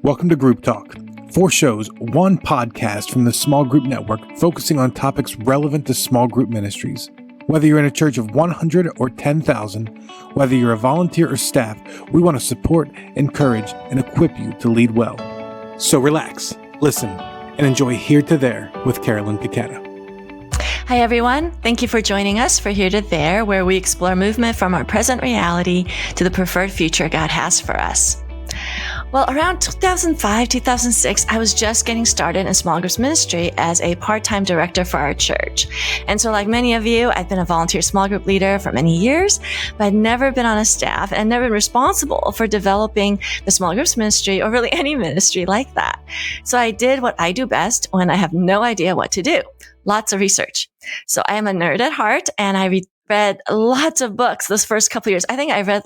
Welcome to Group Talk. 4 shows, 1 podcast from the Small Group Network focusing on topics relevant to small group ministries. Whether you're in a church of 100 or 10,000, whether you're a volunteer or staff, we want to support, encourage, and equip you to lead well. So relax, listen, and enjoy Here to There with Carolyn and Taketa. Hi, everyone. Thank you for joining us for Here to There, where we explore movement from our present reality to the preferred future God has for us. Well, around 2005, 2006, I was just getting started in small groups ministry as a part-time director for our church. And so like many of you, I've been a volunteer small group leader for many years, but I'd never been on a staff and never been responsible for developing the small groups ministry or really any ministry like that. So I did what I do best when I have no idea what to do. Lots of research. So I am a nerd at heart, and I read lots of books this first couple of years. I think I read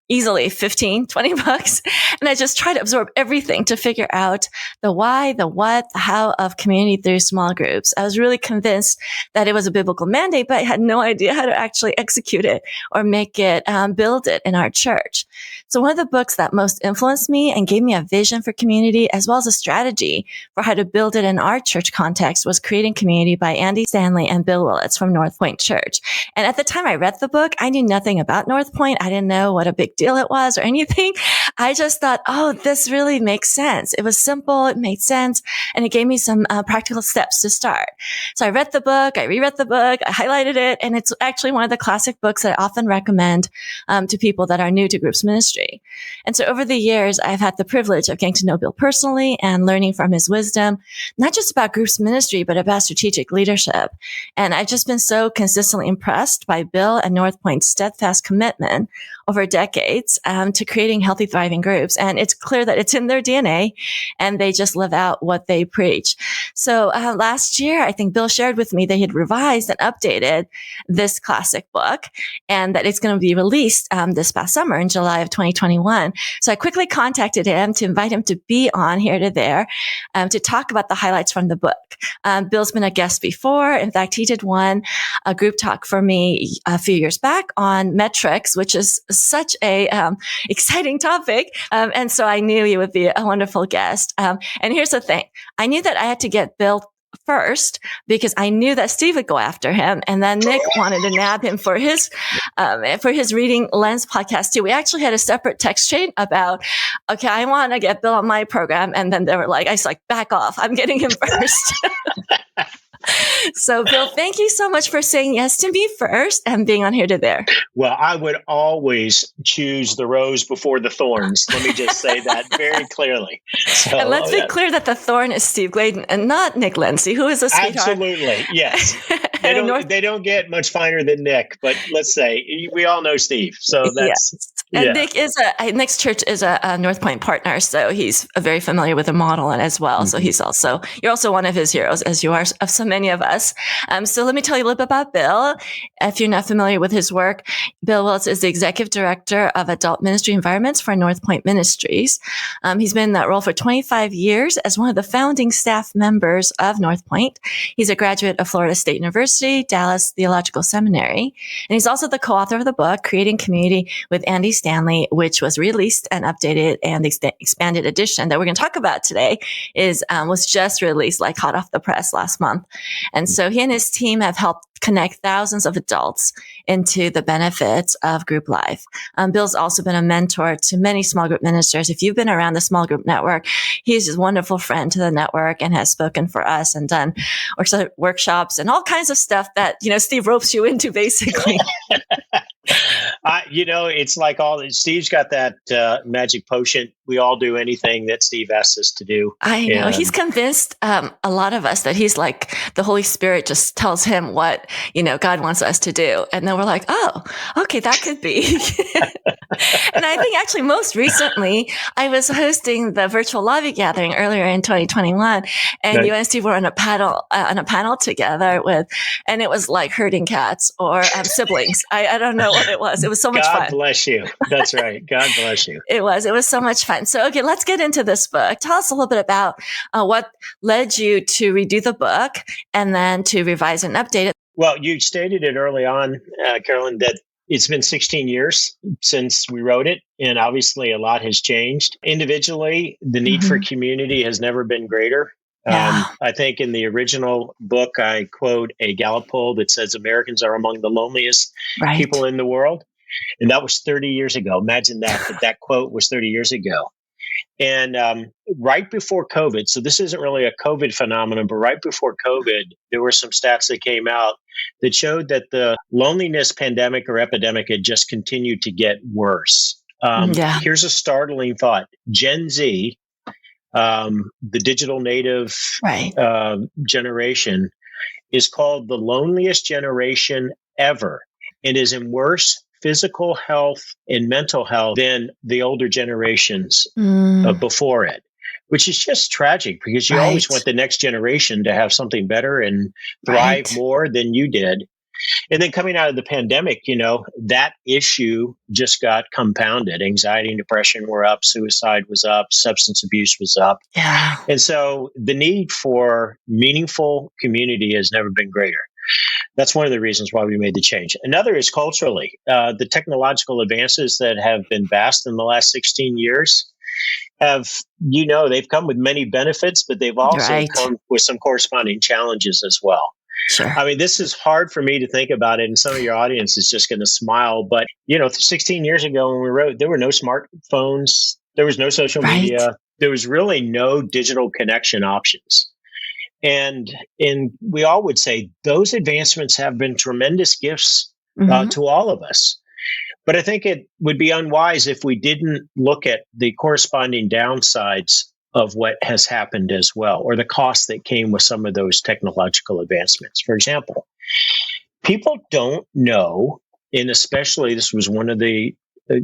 easily 15, 20 books. And I just try to absorb everything to figure out the why, the what, the how of community through small groups. I was really convinced that it was a biblical mandate, but I had no idea how to actually execute it or make it, build it in our church. So one of the books that most influenced me and gave me a vision for community as well as a strategy for how to build it in our church context was Creating Community by Andy Stanley and Bill Willits from North Point Church. And at the time I read the book, I knew nothing about North Point. I didn't know what a big deal it was or anything. I just thought, oh, this really makes sense. It was simple. It made sense. And it gave me some practical steps to start. So I read the book. I reread the book. I highlighted it. And it's actually one of the classic books that I often recommend to people that are new to groups ministry. And so over the years, I've had the privilege of getting to know Bill personally and learning from his wisdom, not just about groups ministry, but about strategic leadership. And I've just been so consistently impressed by Bill and North Point's steadfast commitment over decades to creating healthy, thriving groups. And it's clear that it's in their DNA and they just live out what they preach. So last year, I think Bill shared with me they had revised and updated this classic book and that it's going to be released this past summer in July of 2021. So I quickly contacted him to invite him to be on Here to There to talk about the highlights from the book. Bill's been a guest before. In fact, he did a group talk for me a few years back on metrics, which is such a exciting topic. And so I knew he would be a wonderful guest. And here's the thing. I knew that I had to get Bill first because I knew that Steve would go after him. And then Nick wanted to nab him for his Reading Lens podcast too. We actually had a separate text chain about, okay, I want to get Bill on my program. And then they were like, I was like, back off. I'm getting him first. So, Bill, thank you so much for saying yes to me first and being on Here to There. Well, I would always choose the rose before the thorns. Let me just say that very clearly. So, and let's be clear that the thorn is Steve Gladen and not Nick Lindsay, who is a sweetheart. Absolutely, yes. They don't get much finer than Nick, but let's say we all know Steve. So that's... Yes. And yeah. Nick's church is a North Point partner, so he's very familiar with the model and as well. Mm-hmm. So you're also one of his heroes, as you are of so many of us. So let me tell you a little bit about Bill. If you're not familiar with his work, Bill Willits is the executive director of adult ministry environments for North Point Ministries. He's been in that role for 25 years as one of the founding staff members of North Point. He's a graduate of Florida State University, Dallas Theological Seminary, and he's also the co-author of the book, Creating Community with Andy Stanley, which was released and updated, and the expanded edition that we're going to talk about today was just released like hot off the press last month. And so he and his team have helped connect thousands of adults into the benefits of group life. Bill's also been a mentor to many small group ministers. If you've been around the small group network, he's a wonderful friend to the network and has spoken for us and done workshops and all kinds of stuff that, Steve ropes you into basically. It's like Steve's got that magic potion. We all do anything that Steve asks us to do. I know. He's convinced a lot of us that he's like the Holy Spirit just tells him what, God wants us to do. And then we're like, oh, okay, that could be. And I think actually most recently, I was hosting the virtual lobby gathering earlier in 2021. And right. You and Steve were on a panel together and it was like herding cats or siblings. I don't know what it was. It was so much fun. God bless you. That's right. God bless you. It was so much fun. So, okay, let's get into this book. Tell us a little bit about what led you to redo the book and then to revise and update it. Well, you stated it early on, Carolyn, that it's been 16 years since we wrote it, and obviously a lot has changed. Individually, the need for community has never been greater. Yeah. I think in the original book, I quote a Gallup poll that says Americans are among the loneliest Right. people in the world. And that was 30 years ago. Imagine that quote was 30 years ago. And right before COVID, so this isn't really a COVID phenomenon, but right before COVID, there were some stats that came out that showed that the loneliness pandemic or epidemic had just continued to get worse. Yeah. Here's a startling thought. Gen Z, the digital native Right. generation, is called the loneliest generation ever and is in worse physical health and mental health than the older generations before it, which is just tragic because you always want the next generation to have something better and thrive more than you did. And then coming out of the pandemic, that issue just got compounded. Anxiety and depression were up, suicide was up, substance abuse was up. Yeah. And so the need for meaningful community has never been greater. That's one of the reasons why we made the change. Another is culturally. The technological advances that have been vast in the last 16 years they've come with many benefits, but they've also come with some corresponding challenges as well. Sure. I mean, this is hard for me to think about it, and some of your audience is just going to smile. But, 16 years ago when we wrote, there were no smartphones, there was no social media, there was really no digital connection options. And we all would say those advancements have been tremendous gifts to all of us. But I think it would be unwise if we didn't look at the corresponding downsides of what has happened as well, or the cost that came with some of those technological advancements. For example, people don't know, and especially this was one of the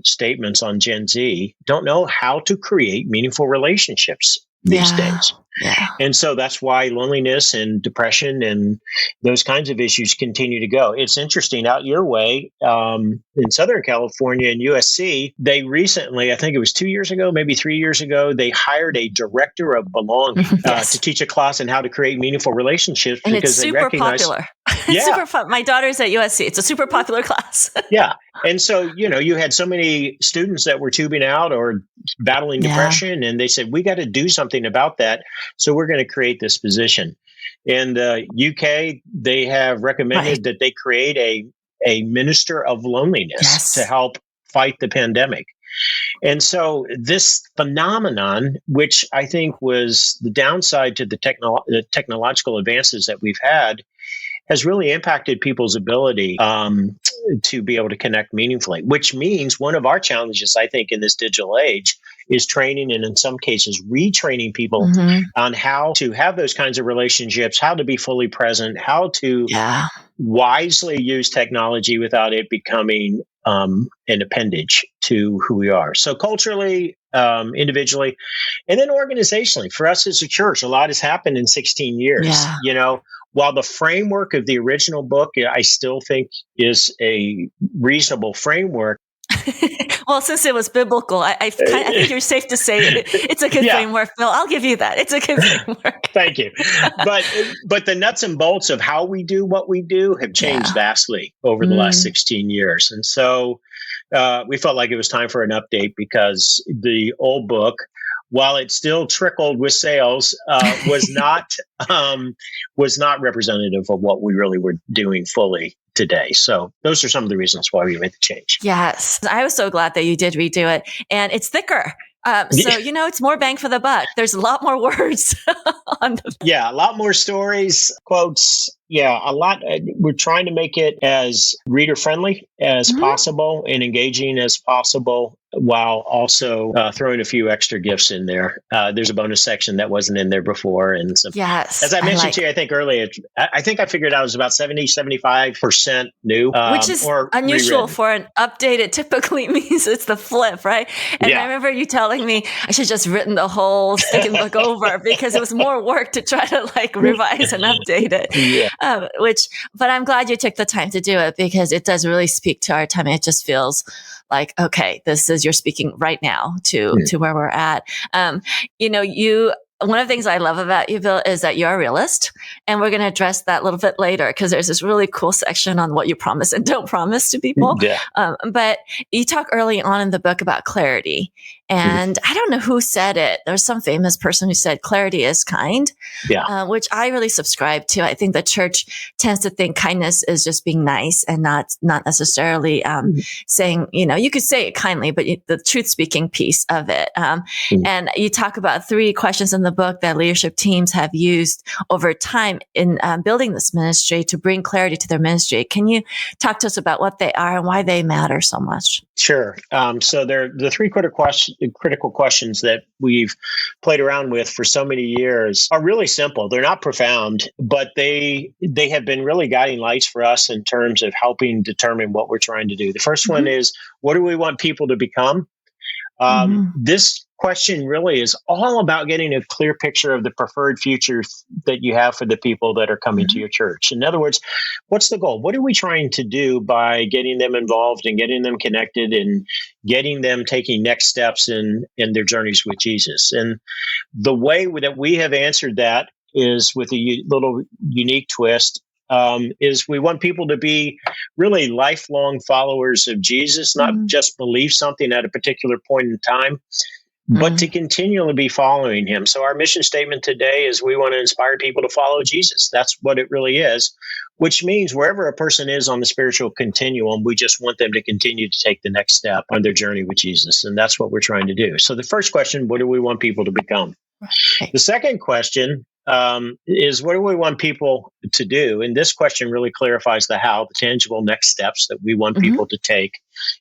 statements on Gen Z, don't know how to create meaningful relationships these days. Yeah. And so that's why loneliness and depression and those kinds of issues continue to go. It's interesting out your way in Southern California and USC, they recently, I think it was 2 years ago, maybe 3 years ago, they hired a director of belonging to teach a class on how to create meaningful relationships. And because it's super popular. My daughter's at USC. It's a super popular class. Yeah. And so, you had so many students that were tubing out or battling depression, and they said, we got to do something about that. So we're going to create this position. In the UK, they have recommended that they create a minister of loneliness to help fight the pandemic. And so this phenomenon, which I think was the downside to the technological advances that we've had, has really impacted people's ability to be able to connect meaningfully, which means one of our challenges, I think, in this digital age is training and in some cases retraining people on how to have those kinds of relationships, how to be fully present, how to wisely use technology without it becoming an appendage to who we are. So culturally, individually, and then organizationally, for us as a church, a lot has happened in 16 years. While the framework of the original book, I still think is a reasonable framework. Well, since it was biblical, I think you're safe to say it's a good framework, Phil. I'll give you that. It's a good framework. Thank you. But the nuts and bolts of how we do what we do have changed vastly over the last 16 years. And so we felt like it was time for an update because the old book, while it still trickled with sales, was not representative of what we really were doing fully today. So those are some of the reasons why we made the change. Yes. I was so glad that you did redo it. And it's thicker. So, it's more bang for the buck. There's a lot more words on the back. Yeah, a lot more stories, quotes. Yeah, a lot. We're trying to make it as reader-friendly as possible and engaging as possible, while also throwing a few extra gifts in there. There's a bonus section that wasn't in there before. And so, as I mentioned to you, I think earlier, I think I figured out it was about 75% new. Which is unusual for an update. It typically means it's the flip, right? And I remember you telling me I should just written the whole second book over because it was more work to try to revise and update it. But I'm glad you took the time to do it because it does really speak to our time. It just feels like, okay, you're speaking right now to where we're at. You one of the things I love about you, Bill, is that you're a realist. And we're going to address that a little bit later because there's this really cool section on what you promise and don't promise to people. Yeah. But you talk early on in the book about clarity. And I don't know who said it. There's some famous person who said clarity is kind, which I really subscribe to. I think the church tends to think kindness is just being nice and not necessarily saying, you could say it kindly, but the truth speaking piece of it. And you talk about 3 questions in the book that leadership teams have used over time in building this ministry to bring clarity to their ministry. Can you talk to us about what they are and why they matter so much? Sure. So the 3 critical questions that we've played around with for so many years are really simple. They're not profound, but they have been really guiding lights for us in terms of helping determine what we're trying to do. The first one is, what do we want people to become? This question really is all about getting a clear picture of the preferred future that you have for the people that are coming to your church. In other words, what's the goal? What are we trying to do by getting them involved and getting them connected and getting them taking next steps in their journeys with Jesus? And the way that we have answered that is with a little unique twist. Is we want people to be really lifelong followers of Jesus, not just believe something at a particular point in time, but to continually be following him. So our mission statement today is we want to inspire people to follow Jesus. That's what it really is, which means wherever a person is on the spiritual continuum, we just want them to continue to take the next step on their journey with Jesus. And that's what we're trying to do. So the first question, what do we want people to become? The second question is, what do we want people to do? And this question really clarifies the how, the tangible next steps that we want people to take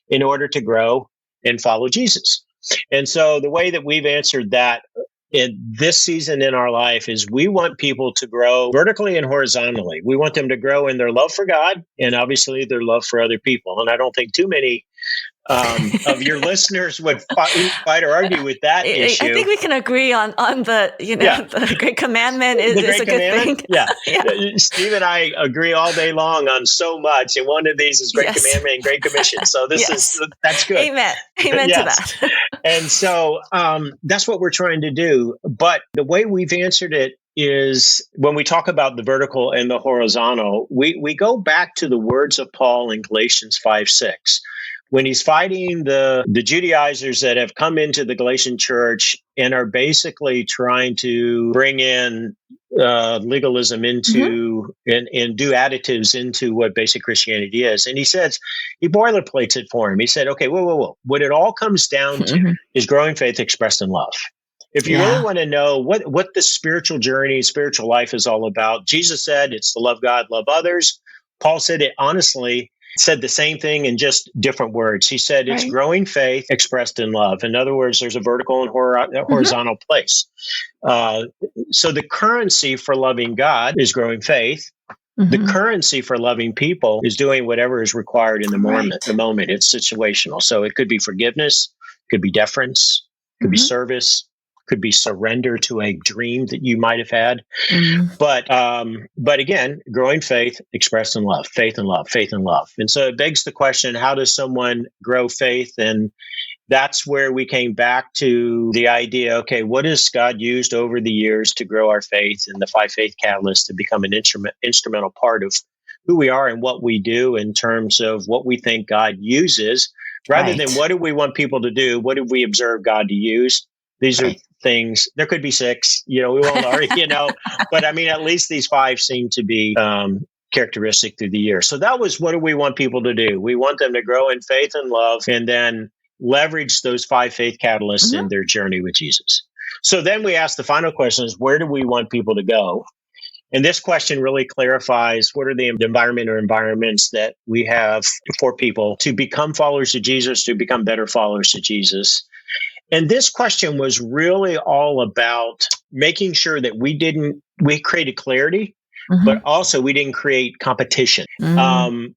in order to grow and follow Jesus. And so the way that we've answered that in this season in our life is we want people to grow vertically and horizontally. We want them to grow in their love for God and obviously their love for other people. And I don't think too many of your listeners would fight or argue with that issue. I think we can agree on the, the Great Commandment is a good thing. Yeah. Steve and I agree all day long on so much. And one of these is Great Commandment and Great Commission. So that's good. Amen to that. And so that's what we're trying to do. But the way we've answered it is when we talk about the vertical and the horizontal, we go back to the words of Paul in Galatians 5:6. When he's fighting the Judaizers that have come into the Galatian church and are basically trying to bring in legalism into and do additives into what basic Christianity is. And he boilerplates it for him. He said, okay, whoa. What it all comes down to is growing faith expressed in love. If you really want to know what the spiritual journey, spiritual life is all about, Jesus said it's to love God, love others. Paul said it honestly, said the same thing in just different words. He said it's growing faith expressed in love. In other words, there's a vertical and horizontal place. So the currency for loving God is growing faith. The currency for loving people is doing whatever is required in the moment. The moment, it's situational. So it could be forgiveness, could be deference, could be service, could be surrender to a dream that you might have had. But again, growing faith expressed in love, faith and love, faith and love. And so it begs the question, how does someone grow faith? And that's where we came back to the idea, okay, what has God used over the years to grow our faith, and the 5 faith catalysts to become an instrumental part of who we are and what we do in terms of what we think God uses, rather than what do we want people to do? What do we observe God to use? These are things. There could be 6, we won't argue, but I mean, at least these 5 seem to be characteristic through the year. So that was, what do we want people to do? We want them to grow in faith and love, and then leverage those 5 faith catalysts in their journey with Jesus. So then we ask the final question is, where do we want people to go? And this question really clarifies what are the environment or environments that we have for people to become followers of Jesus, to become better followers of Jesus. And this question was really all about making sure that we created clarity, but also we didn't create competition.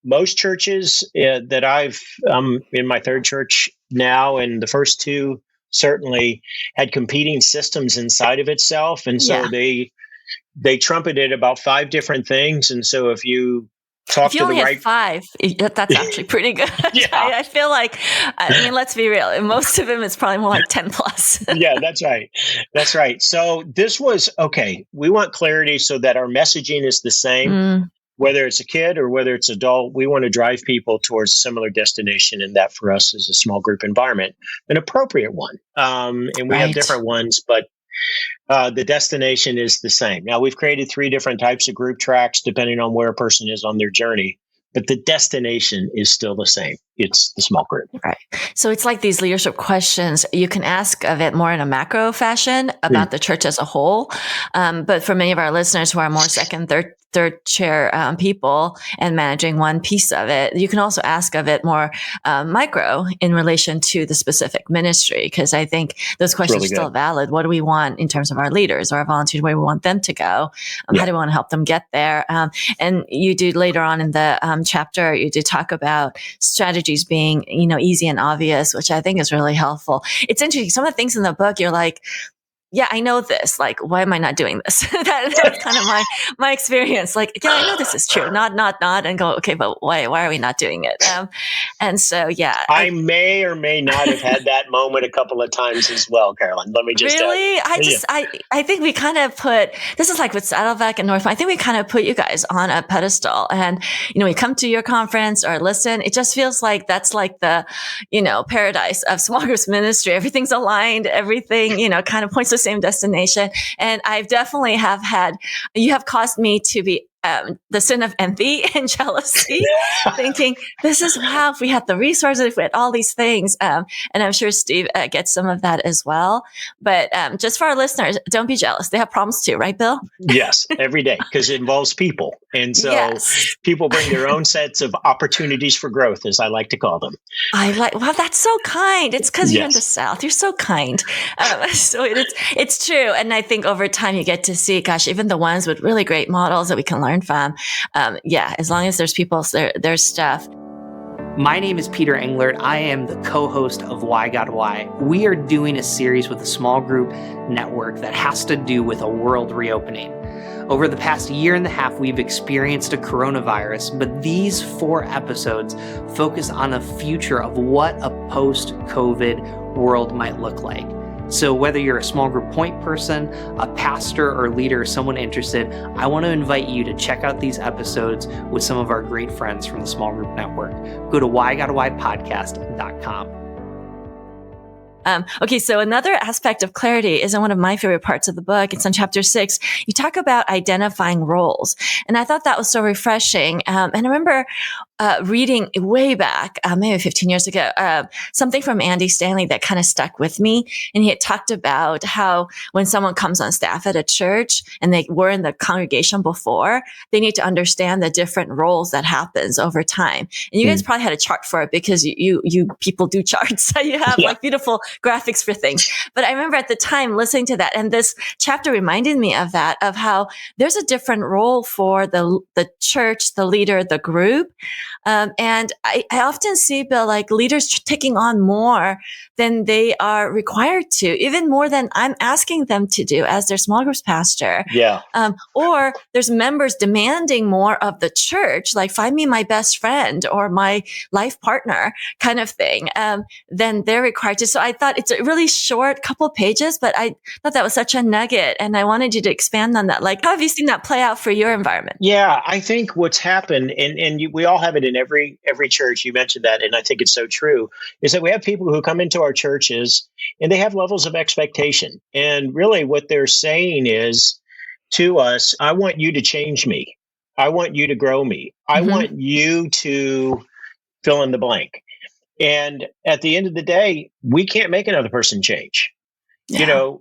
Most churches that I've, in my 3rd church now, and the first 2 certainly had competing systems inside of itself. And so they trumpeted about 5 different things. And so if you talk if you to only the had right. 5, that's actually pretty good. Yeah. I feel like, I mean, let's be real. Most of them, it's probably more like 10 plus. Yeah, that's right. That's right. So this was okay. We want clarity so that our messaging is the same, Mm, whether it's a kid or whether it's adult. We want to drive people towards a similar destination, and that for us is a small group environment, an appropriate one. And we have right. different ones, but the destination is the same. Now, we've created 3 different types of group tracks depending on where a person is on their journey, but the destination is still the same. It's the small group. Right. So it's like these leadership questions. You can ask of it more in a macro fashion about the church as a whole. But for many of our listeners who are more second, third chair people and managing one piece of it, you can also ask of it more micro in relation to the specific ministry. Because I think those questions really are still valid. What do we want in terms of our leaders or our volunteers? Where we want them to go? How do we want to help them get there? And you do later on in the chapter, you do talk about strategies being, easy and obvious, which I think is really helpful. It's interesting. Some of the things in the book, you're like, yeah, I know this. Like, why am I not doing this? That's kind of my experience. Like, yeah, I know this is true. Not, and go, okay, but why are we not doing it? And so, yeah. I may or may not have had that moment a couple of times as well, Carolyn. Let me just really, I think we kind of this is like with Saddleback and North. I think we kind of put you guys on a pedestal, and we come to your conference or listen. It just feels like that's like the, paradise of small groups ministry. Everything's aligned. Everything, kind of points to the same destination. And I've definitely you have caused me to be the sin of envy and jealousy, thinking this is wow, if we had the resources, if we had all these things. And I'm sure Steve gets some of that as well. But just for our listeners, don't be jealous. They have problems too, right, Bill? Yes, every day, because it involves people. And so people bring their own sets of opportunities for growth, as I like to call them. Wow, that's so kind. It's because you're in the South. You're so kind. So it's true. And I think over time you get to see, gosh, even the ones with really great models that we can learn from. As long as there's people, there's stuff. My name is Peter Englert. I am the co-host of Why God Why. We are doing a series with a small group network that has to do with a world reopening. Over the past year and a half, we've experienced a coronavirus, but these 4 episodes focus on the future of what a post-COVID world might look like. So whether you're a small group point person, a pastor or leader, someone interested, I want to invite you to check out these episodes with some of our great friends from the Small Group Network. Go to whygotawhypodcast.com. Okay, so another aspect of clarity is in one of my favorite parts of the book. It's on chapter 6. You talk about identifying roles. And I thought that was so refreshing. And I remember reading way back, maybe 15 years ago, something from Andy Stanley that kind of stuck with me. And he had talked about how when someone comes on staff at a church and they were in the congregation before, they need to understand the different roles that happens over time. And you guys probably had a chart for it because you people do charts. You have like beautiful graphics for things. But I remember at the time listening to that, and this chapter reminded me of that, of how there's a different role for the church, the leader, the group. And I often see, Bill, like leaders taking on more than they are required to, even more than I'm asking them to do as their small groups pastor. Yeah. Or there's members demanding more of the church, like find me my best friend or my life partner kind of thing, than they're required to. So I thought it's a really short couple pages, but I thought that was such a nugget. And I wanted you to expand on that. Like, how have you seen that play out for your environment? Yeah, I think what's happened, and we all have it in every church. You mentioned that, and I think it's so true, is that we have people who come into our churches and they have levels of expectation. And really what they're saying is to us, I want you to change me. I want you to grow me. I want you to fill in the blank. And at the end of the day, we can't make another person change. Yeah.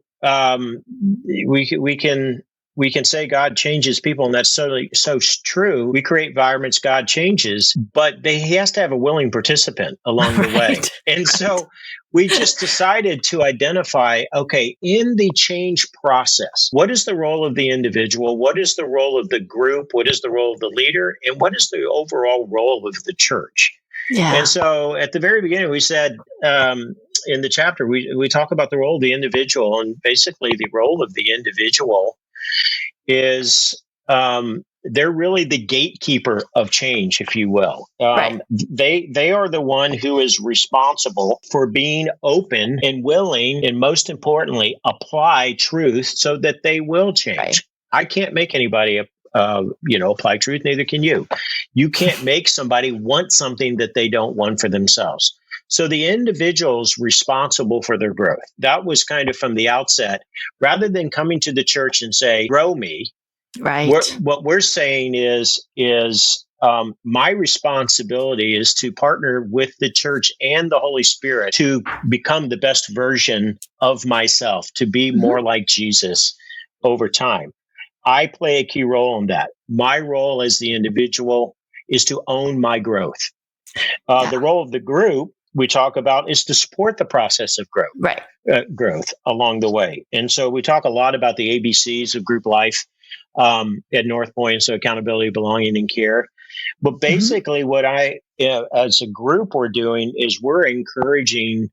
We can say God changes people, and that's so true. We create environments God changes, but he has to have a willing participant along the way. And so we just decided to identify, okay, in the change process, what is the role of the individual? What is the role of the group? What is the role of the leader? And what is the overall role of the church? Yeah. And so at the very beginning, we said, in the chapter, we talk about the role of the individual, and basically the role of the individual is they're really the gatekeeper of change, if you will. Right. They are the one who is responsible for being open and willing, and most importantly, apply truth so that they will change. Right. I can't make anybody apply truth. Neither can you. You can't make somebody want something that they don't want for themselves. So the individual's responsible for their growth. That was kind of from the outset, rather than coming to the church and say, grow me. Right. What we're saying is my responsibility is to partner with the church and the Holy Spirit to become the best version of myself, to be more like Jesus over time. I play a key role in that. My role as the individual is to own my growth. The role of the group we talk about is to support the process of growth, growth along the way. And so we talk a lot about the ABCs of group life at North Point, so accountability, belonging, and care. But basically what as a group we're doing is we're encouraging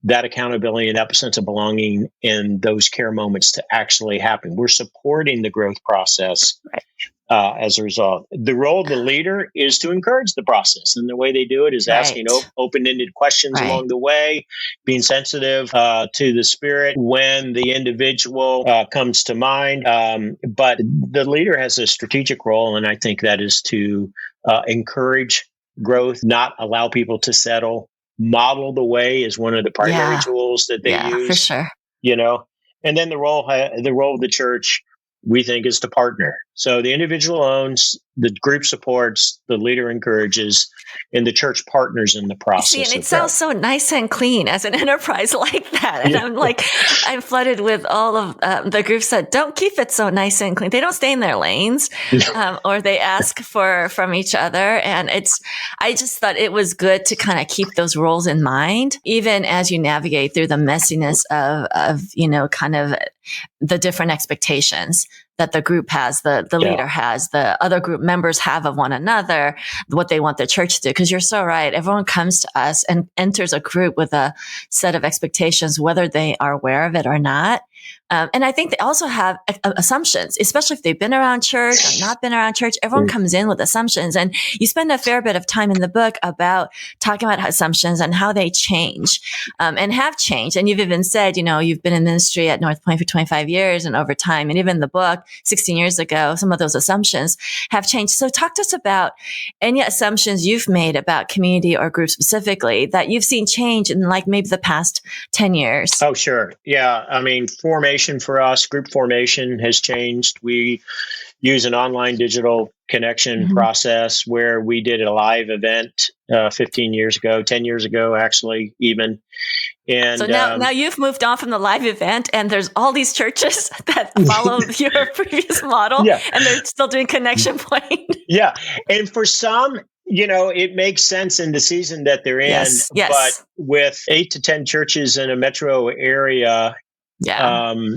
that accountability and that sense of belonging and those care moments to actually happen. We're supporting the growth process as a result. The role of the leader is to encourage the process. And the way they do it is asking open-ended questions along the way, being sensitive to the spirit when the individual comes to mind. But the leader has a strategic role, and I think that is to encourage growth, not allow people to settle. Model the way is one of the primary tools that they use. For sure. And then the role of the church, we think, is to partner. So the individual owns, the group supports, the leader encourages, and the church partners in the process. See, and it sounds so nice and clean as an enterprise like that. And I'm flooded with all of the groups that don't keep it so nice and clean. They don't stay in their lanes, or they ask from each other. And I just thought it was good to kind of keep those roles in mind, even as you navigate through the messiness of kind of the different expectations that the group has, the leader has, the other group members have of one another, what they want the church to do. Because you're so right. Everyone comes to us and enters a group with a set of expectations, whether they are aware of it or not. And I think they also have assumptions, especially if they've been around church or not been around church. Everyone comes in with assumptions, and you spend a fair bit of time in the book about talking about assumptions and how they change and have changed. And you've even said, you've been in ministry at North Point for 25 years and over time. And even the book 16 years ago, some of those assumptions have changed. So talk to us about any assumptions you've made about community or group specifically that you've seen change in maybe the past 10 years. Oh, sure. Yeah. I mean, formation for us, group formation has changed. We use an online digital connection process where we did a live event 15 years ago, 10 years ago, actually, even. And so now you've moved on from the live event, and there's all these churches that follow your previous model, and they're still doing connection point. And for some, it makes sense in the season that they're in. Yes. But with 8 to 10 churches in a metro area,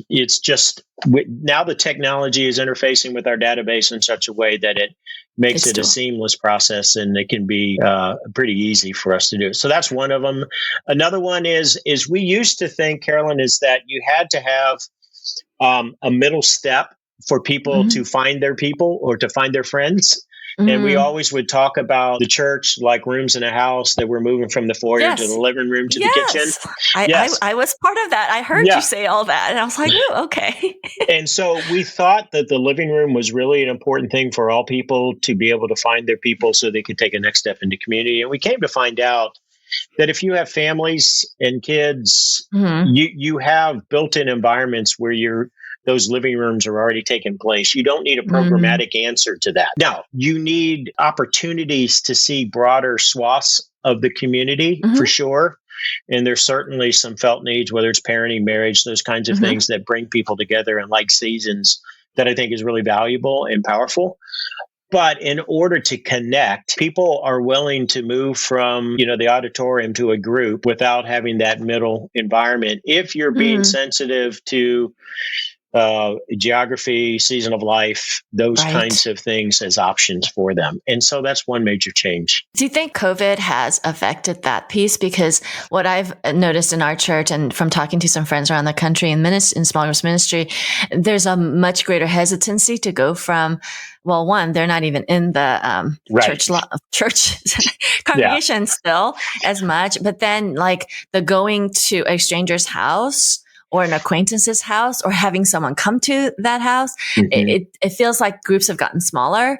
it's just now the technology is interfacing with our database in such a way that it makes it a seamless process, and it can be pretty easy for us to do. So that's one of them. Another one is we used to think, Carolyn, is that you had to have a middle step for people to find their people or to find their friends. And we always would talk about the church like rooms in a house, that we're moving from the foyer to the living room to the kitchen. I was part of that. I heard you say all that, and I was like, oh, okay. And so we thought that the living room was really an important thing for all people to be able to find their people so they could take a next step into community. And we came to find out that if you have families and kids, you have built-in environments where those living rooms are already taking place. You don't need a programmatic answer to that. Now, you need opportunities to see broader swaths of the community for sure. And there's certainly some felt needs, whether it's parenting, marriage, those kinds of things that bring people together in like seasons, that I think is really valuable and powerful. But in order to connect, people are willing to move from, the auditorium to a group without having that middle environment. If you're being sensitive to geography, season of life, those Right. kinds of things as options for them. And so that's one major change. Do you think COVID has affected that piece? Because what I've noticed in our church and from talking to some friends around the country in small groups ministry, there's a much greater hesitancy to go from, well, one, they're not even in the Right. church congregation still as much, but then like the going to a stranger's house or an acquaintance's house or having someone come to that house, it feels like groups have gotten smaller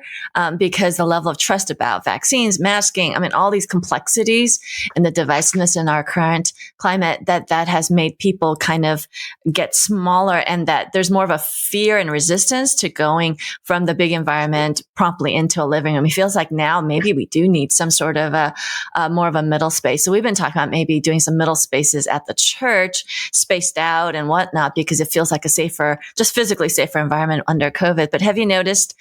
because the level of trust about vaccines, masking, I mean, all these complexities and the divisiveness in our current climate that has made people kind of get smaller, and that there's more of a fear and resistance to going from the big environment promptly into a living room. It feels like now maybe we do need some sort of a more of a middle space. So we've been talking about maybe doing some middle spaces at the church, spaced out and whatnot, because it feels like a safer, just physically safer environment under COVID. But have you noticed,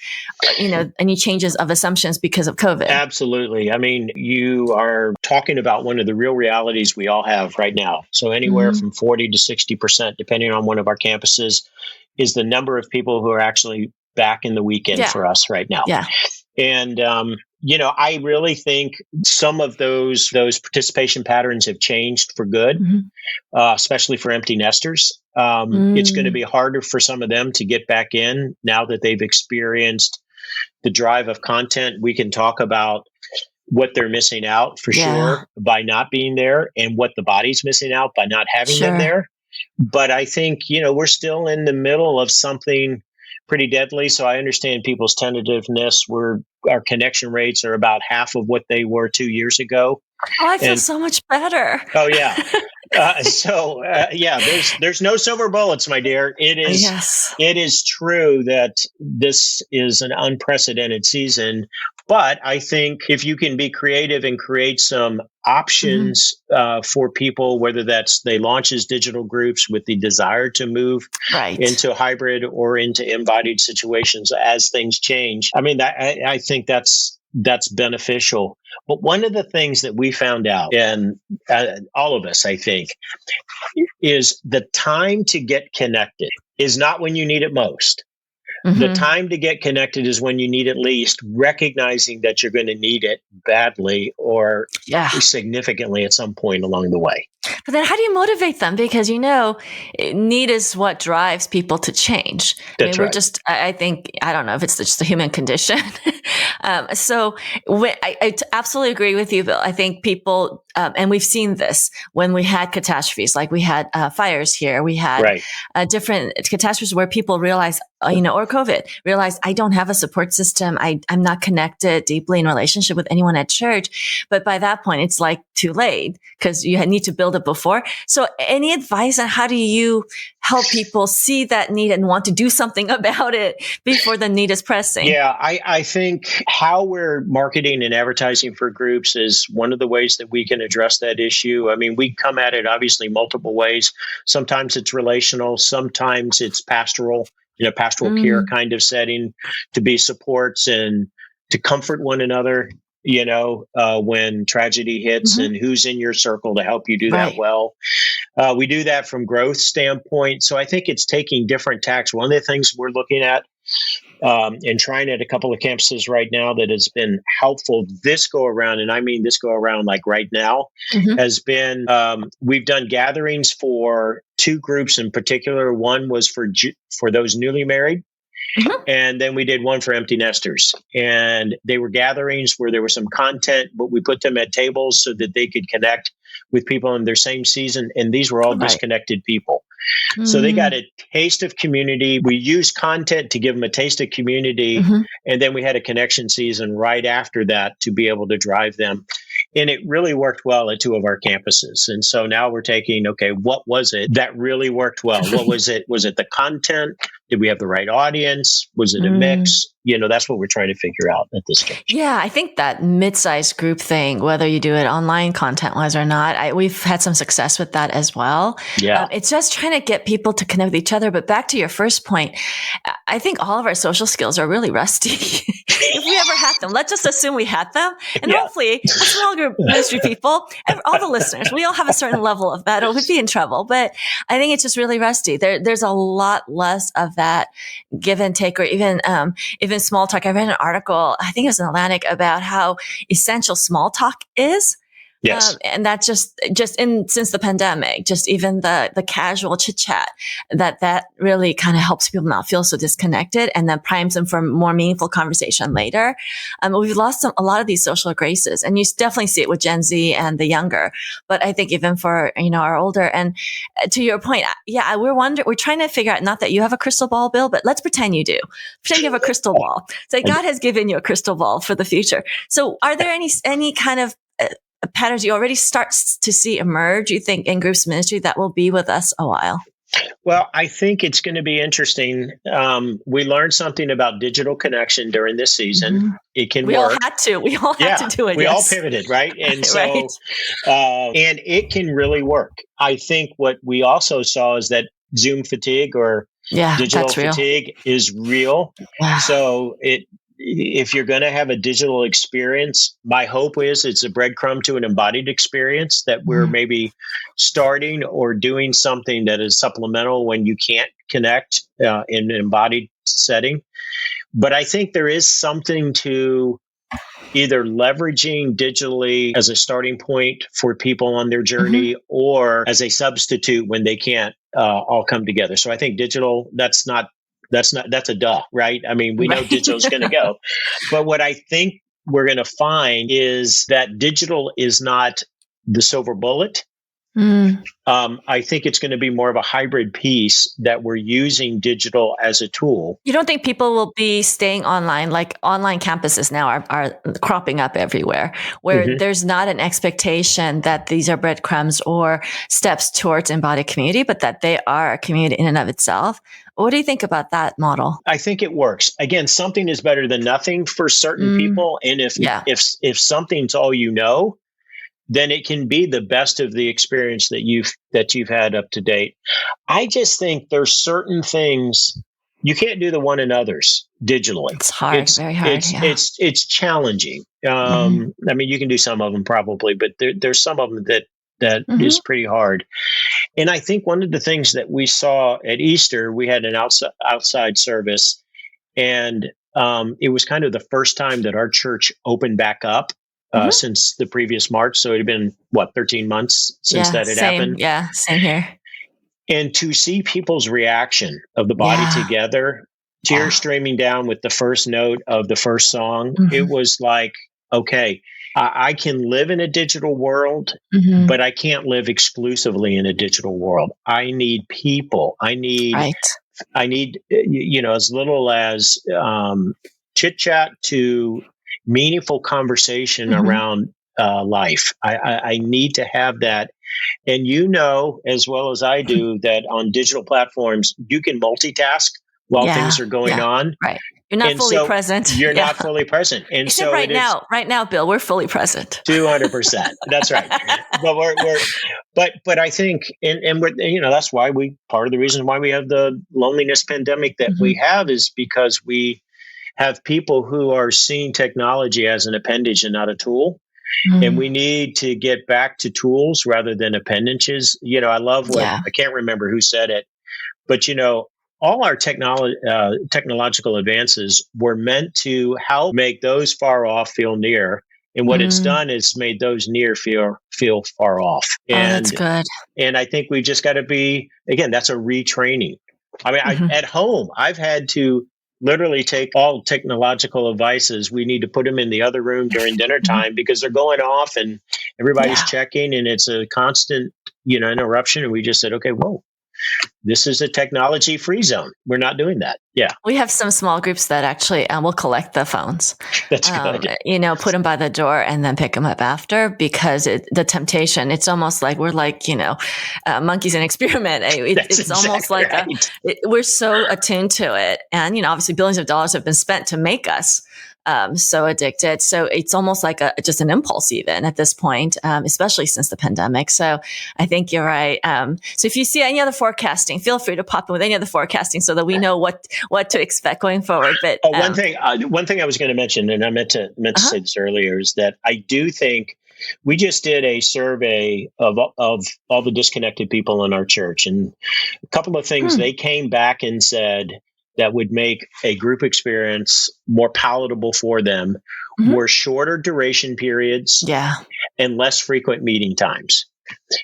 any changes of assumptions because of COVID? Absolutely. I mean, you are talking about one of the real realities we all have right now. So anywhere from 40 to 60%, depending on one of our campuses, is the number of people who are actually back in the weekend for us right now. Yeah. And, I really think some of those participation patterns have changed for good, especially for empty nesters. It's going to be harder for some of them to get back in now that they've experienced the drive of content. We can talk about what they're missing out for sure by not being there, and what the body's missing out by not having them there. But I think, we're still in the middle of something pretty deadly. So I understand people's tentativeness. Our connection rates are about half of what they were 2 years ago. Oh, I feel so much better. Oh, yeah. There's no silver bullets, my dear. It is true that this is an unprecedented season. But I think if you can be creative and create some options for people, whether that's they launch as digital groups with the desire to move into hybrid or into embodied situations as things change. I mean, I think that's beneficial. But one of the things that we found out, and all of us, I think, is the time to get connected is not when you need it most. The time to get connected is when you need it least, recognizing that you're going to need it badly or significantly at some point along the way. But then how do you motivate them? Because, need is what drives people to change. I think, I don't know if it's just the human condition. I absolutely agree with you, Bill. I think people, and we've seen this when we had catastrophes, like we had fires here, we had different catastrophes where people realize, or COVID, realize I don't have a support system. I'm not connected deeply in relationship with anyone at church. But by that point, it's like too late because you need to build it before. So any advice on how do you help people see that need and want to do something about it before the need is pressing? Yeah, I think how we're marketing and advertising for groups is one of the ways that we can address that issue. I mean, we come at it obviously multiple ways. Sometimes it's relational, sometimes it's pastoral care kind of setting to be supports and to comfort one another, when tragedy hits and who's in your circle to help you do that well. We do that from growth standpoint. So I think it's taking different tacks. One of the things we're looking at and trying at a couple of campuses right now that has been helpful this go around, and I mean this go around like right now, has been we've done gatherings for two groups in particular. One was for those newly married. And then we did one for empty nesters, and they were gatherings where there was some content, but we put them at tables so that they could connect with people in their same season. And these were all disconnected people. So they got a taste of community. We used content to give them a taste of community. And then we had a connection season right after that to be able to drive them. And it really worked well at two of our campuses. And so now we're taking, what was it that really worked well? What was it? Was it the content? Did we have the right audience? Was it a mix? That's what we're trying to figure out at this stage. Yeah, I think that mid-sized group thing, whether you do it online content-wise or not, we've had some success with that as well. Yeah. It's just trying to get people to connect with each other. But back to your first point, I think all of our social skills are really rusty. If we ever had them, let's just assume we had them. And hopefully, a small group ministry people, all the listeners, we all have a certain level of that, or we'd be in trouble. But I think it's just really rusty. There's a lot less of that give and take, or even small talk. I read an article, I think it was in Atlantic, about how essential small talk is. Yes. And that's just since the pandemic, just even the casual chit chat that really kind of helps people not feel so disconnected, and then primes them for more meaningful conversation later. We've lost a lot of these social graces, and you definitely see it with Gen Z and the younger. But I think even for, our older, and to your point, we're trying to figure out, not that you have a crystal ball, Bill, but let's pretend you do. Pretend you have a crystal ball. So God has given you a crystal ball for the future. So are there any kind of patterns you already start to see emerge, you think, in groups ministry that will be with us a while? Well, I think it's going to be interesting. We learned something about digital connection during this season. Mm-hmm. It can work. We all had to do it. We all pivoted, right? And so, and it can really work. I think what we also saw is that Zoom fatigue, or digital fatigue, is real. Yeah. So if you're going to have a digital experience, my hope is it's a breadcrumb to an embodied experience, that we're maybe starting or doing something that is supplemental when you can't connect in an embodied setting. But I think there is something to either leveraging digitally as a starting point for people on their journey, or as a substitute when they can't all come together. So I think digital, that's a duh, right? I mean, we know digital is going to go. But what I think we're going to find is that digital is not the silver bullet. I think it's going to be more of a hybrid piece, that we're using digital as a tool. You don't think people will be staying online? Like, online campuses now are cropping up everywhere, where there's not an expectation that these are breadcrumbs or steps towards embodied community, but that they are a community in and of itself. What do you think about that model? I think it works. Again, something is better than nothing for certain people. And if something's all you know, then it can be the best of the experience that you've had up to date. I just think there's certain things you can't do the one and others digitally. It's hard, very hard. It's challenging. I mean, you can do some of them probably, but there's some of them that is pretty hard. And I think one of the things that we saw at Easter, we had an outside service, and it was kind of the first time that our church opened back up since the previous March. So it had been, 13 months since that had happened? Yeah, same here. And to see people's reaction of the body together, tears streaming down with the first note of the first song, it was like, okay, I can live in a digital world, but I can't live exclusively in a digital world. I need people. I need, as little as chit chat to meaningful conversation around life. I need to have that. And as well as I do, that on digital platforms, you can multitask while things are going on. Right. You're not fully present. You're not fully present. And except so right now, Bill, we're fully present. 200%. That's right. But I think, and we're, that's why part of the reason why we have the loneliness pandemic that we have, is because we have people who are seeing technology as an appendage and not a tool. And we need to get back to tools rather than appendages. I love what, I can't remember who said it, but all our technological advances were meant to help make those far off feel near. And what it's done is made those near feel far off. And that's good. And I think we just got to be, again, that's a retraining. I mean, at home, I've had to literally take all technological devices. We need to put them in the other room during dinner time because they're going off and everybody's checking, and it's a constant, interruption. And we just said, okay, whoa. This is a technology-free zone. We're not doing that. Yeah. We have some small groups that actually will collect the phones. That's good. Put them by the door and then pick them up after, because the temptation, it's almost like we're like, monkeys in experiment. It's almost like we're so attuned to it. And, obviously billions of dollars have been spent to make us so addicted. So it's almost like just an impulse even at this point, especially since the pandemic. So I think you're right. So if you see any other forecasting, feel free to pop in with any other forecasting so that we know what to expect going forward. But one thing I was going to mention, and I meant to say this earlier, is that I do think we just did a survey of all the disconnected people in our church, and a couple of things they came back and said that would make a group experience more palatable for them were shorter duration periods and less frequent meeting times.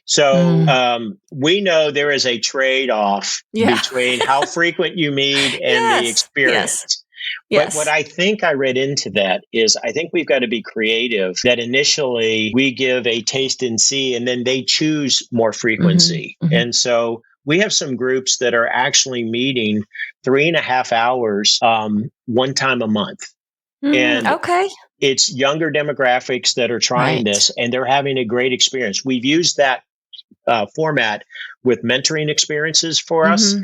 So we know there is a trade-off between how frequent you meet and the experience. But what I think I read into that is I think we've got to be creative, that initially we give a taste and see, and then they choose more frequency. And so we have some groups that are actually meeting 3.5 hours one time a month. And it's younger demographics that are trying this, and they're having a great experience. We've used that format with mentoring experiences for us.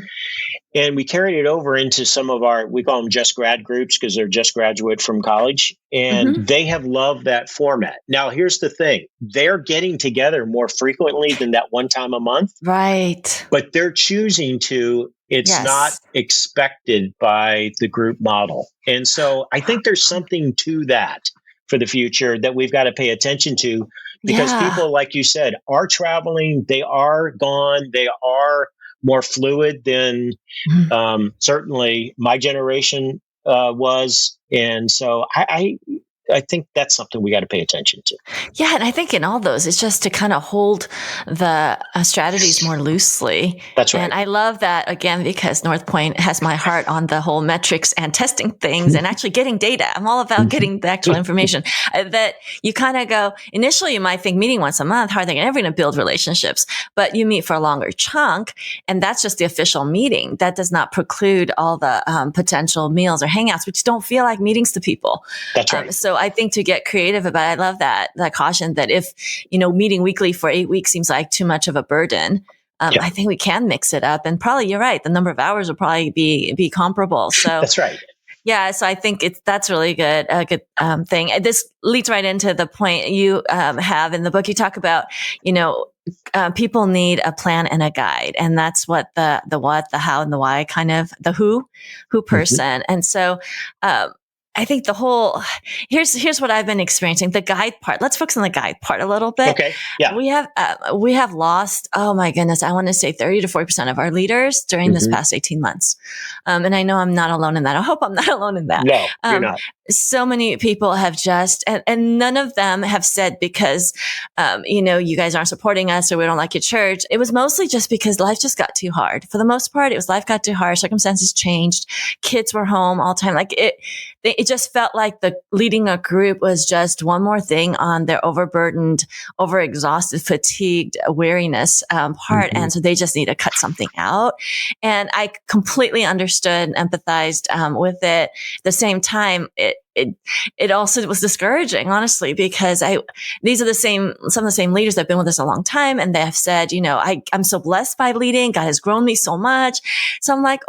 And we carried it over into some of our, we call them just grad groups because they're just graduate from college. And they have loved that format. Now, here's the thing. They're getting together more frequently than that one time a month. Right. But they're choosing to. It's not expected by the group model. And so I think there's something to that for the future that we've got to pay attention to, because people, like you said, are traveling. They are gone. They are more fluid than certainly my generation was. And so I think that's something we got to pay attention to. Yeah. And I think in all those, it's just to kind of hold the strategies more loosely. That's right. And I love that, again, because North Point has my heart on the whole metrics and testing things and actually getting data. I'm all about getting the actual information that you kind of go, initially you might think meeting once a month, how are they ever going to build relationships? But you meet for a longer chunk, and that's just the official meeting. That does not preclude all the potential meals or hangouts, which don't feel like meetings to people. That's right. So I think to get creative about it, I love that caution that if, meeting weekly for 8 weeks seems like too much of a burden, I think we can mix it up. And probably you're right. The number of hours will probably be comparable. So that's right. Yeah. So I think that's really good, a good thing. This leads right into the point you have in the book. You talk about, people need a plan and a guide, and that's what the what, the how, and the why, kind of the who person. And so, I think the whole, here's what I've been experiencing, the guide part. Let's focus on the guide part a little bit. Okay. Yeah. We have lost, oh my goodness, I want to say 30 to 40% of our leaders during this past 18 months. And I know I'm not alone in that. I hope I'm not alone in that. No, you're not. So many people have just, and none of them have said because, you guys aren't supporting us or we don't like your church. It was mostly just because life just got too hard. For the most part, life got too hard. Circumstances changed. Kids were home all the time. Like it just felt like the leading a group was just one more thing on their overburdened, overexhausted, fatigued weariness part. And so they just need to cut something out. And I completely understood and empathized with it. At the same time, it also was discouraging, honestly, because these are some of the same leaders that have been with us a long time. And they have said, I'm so blessed by leading. God has grown me so much. So I'm like,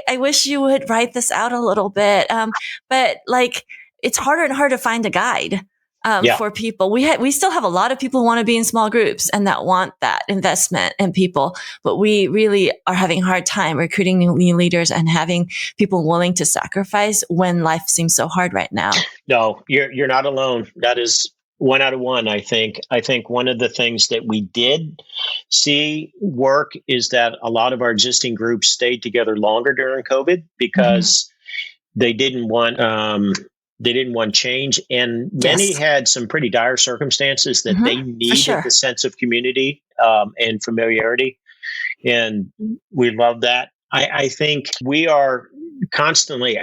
I wish you would write this out a little bit. But like, it's harder and harder to find a guide. For people. We still have a lot of people who want to be in small groups and that want that investment in people, but we really are having a hard time recruiting new leaders and having people willing to sacrifice when life seems so hard right now. No, you're not alone. That is 1 out of 1. I think one of the things that we did see work is that a lot of our existing groups stayed together longer during COVID because they didn't want change, and many had some pretty dire circumstances that they needed the sense of community and familiarity, and we love that. I think we are constantly,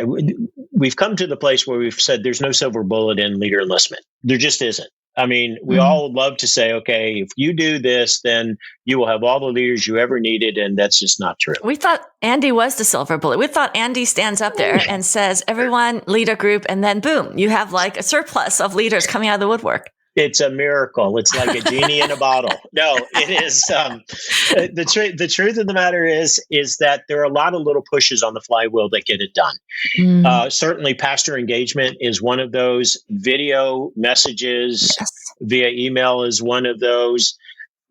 we've come to the place where we've said there's no silver bullet in leader enlistment. There just isn't. I mean, we all would love to say, okay, if you do this, then you will have all the leaders you ever needed. And that's just not true. We thought Andy was the silver bullet. We thought Andy stands up there and says, everyone lead a group. And then boom, you have like a surplus of leaders coming out of the woodwork. It's a miracle. It's like a genie in a bottle. No, it is. The truth of the matter is that there are a lot of little pushes on the flywheel that get it done. Certainly, pastor engagement is one of those. Video messages via email is one of those.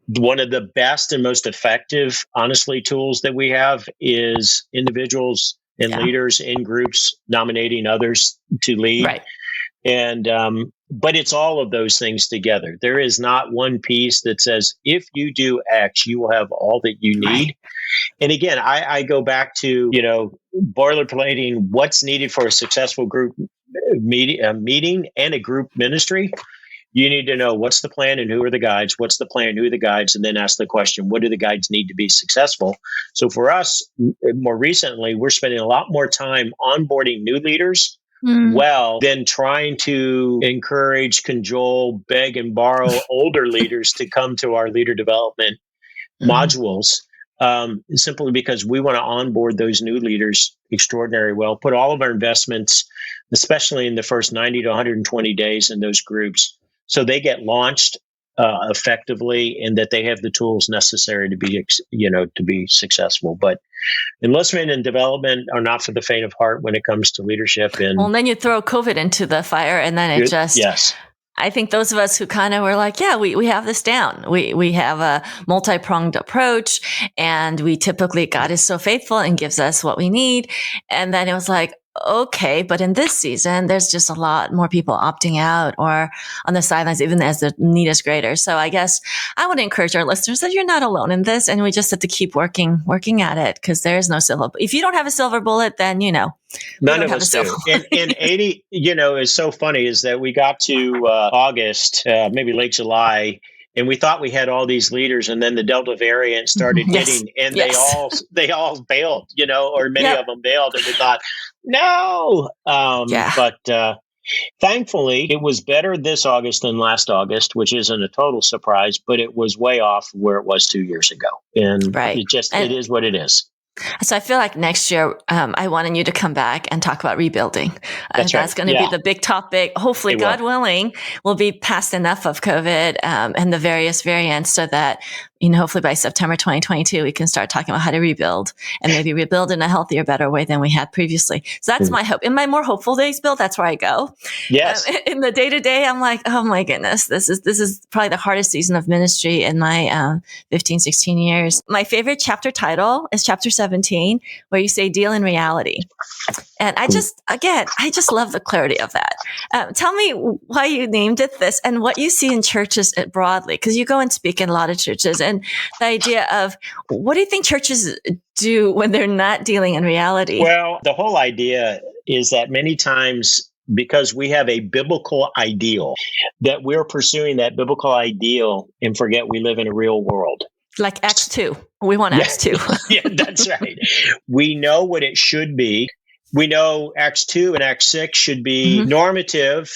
One of the best and most effective, honestly, tools that we have is individuals and leaders in groups nominating others to lead. Right. And, but it's all of those things together. There is not one piece that says, if you do X, you will have all that you need. Right. And again, I go back to, boilerplating what's needed for a successful group meeting and a group ministry. You need to know what's the plan and who are the guides, what's the plan, who are the guides, and then ask the question, what do the guides need to be successful? So for us, more recently, we're spending a lot more time onboarding new leaders than trying to encourage, cajole, beg, and borrow older leaders to come to our leader development modules, simply because we want to onboard those new leaders extraordinarily well, put all of our investments, especially in the first 90 to 120 days in those groups, so they get launched effectively and that they have the tools necessary to be successful. But enlistment and development are not for the faint of heart when it comes to leadership. And then you throw COVID into the fire, and then it just I think those of us who kind of were like, we have this down. We have a multi-pronged approach, and we typically, God is so faithful and gives us what we need. And then it was like, okay, but in this season, there's just a lot more people opting out or on the sidelines, even as the need is greater. So I guess I want to encourage our listeners that you're not alone in this, and we just have to keep working at it, because there is no silver. If you don't have a silver bullet, then none of us do. And 80, is so funny is that we got to August, maybe late July, and we thought we had all these leaders, and then the Delta variant started hitting, and they all bailed, or many of them bailed, and we thought, no. But thankfully, it was better this August than last August, which isn't a total surprise, but it was way off where it was 2 years ago, and it is what it is. So I feel like next year, I wanted you to come back and talk about rebuilding. That's going to be the big topic. Hopefully, God willing, we'll be past enough of COVID and the various variants so that, hopefully by September 2022, we can start talking about how to rebuild and maybe rebuild in a healthier, better way than we had previously. So that's my hope. In my more hopeful days, Bill, that's where I go. Yes. In the day-to-day, I'm like, oh my goodness, this is probably the hardest season of ministry in my 15, 16 years. My favorite chapter title is chapter 17, where you say deal in reality. And I just love the clarity of that. Tell me why you named it this and what you see in churches broadly, because you go and speak in a lot of churches, and the idea of what do you think churches do when they're not dealing in reality? Well, the whole idea is that many times, because we have a biblical ideal, that we're pursuing that biblical ideal and forget we live in a real world. Like Acts 2. We want Acts 2. Yeah, that's right. We know what it should be. We know Acts 2 and Acts 6 should be normative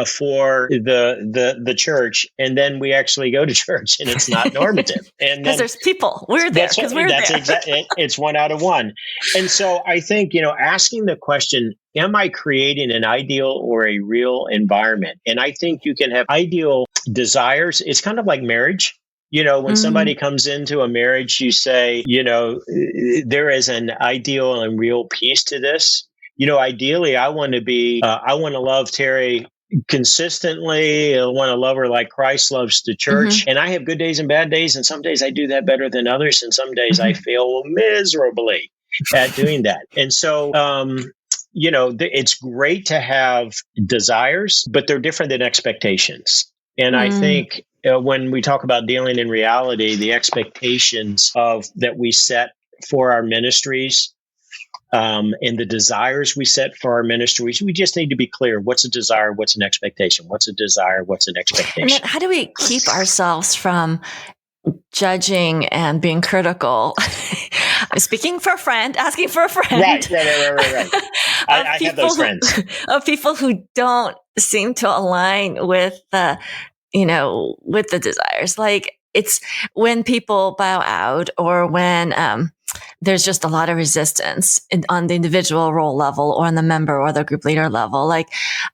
for the church, and then we actually go to church and it's not normative. And because there's people, we're there because we're there. Exactly. It's one out of one. And so I think asking the question, am I creating an ideal or a real environment? And I think you can have ideal desires. It's kind of like marriage. When somebody comes into a marriage, you say, there is an ideal and real piece to this. Ideally, I want to love Terry consistently. I want to love her like Christ loves the church. And I have good days and bad days. And some days I do that better than others. And some days I fail miserably at doing that. And so, it's great to have desires, but they're different than expectations. And I think when we talk about dealing in reality, the expectations that we set for our ministries and the desires we set for our ministries, we just need to be clear. What's a desire? What's an expectation? What's a desire? What's an expectation? And then how do we keep ourselves from judging and being critical? Speaking for a friend, asking for a friend. Right. I have those friends. Of people who don't seem to align with with the desires. Like it's when people bow out or when there's just a lot of resistance on the individual role level or on the member or the group leader level. Like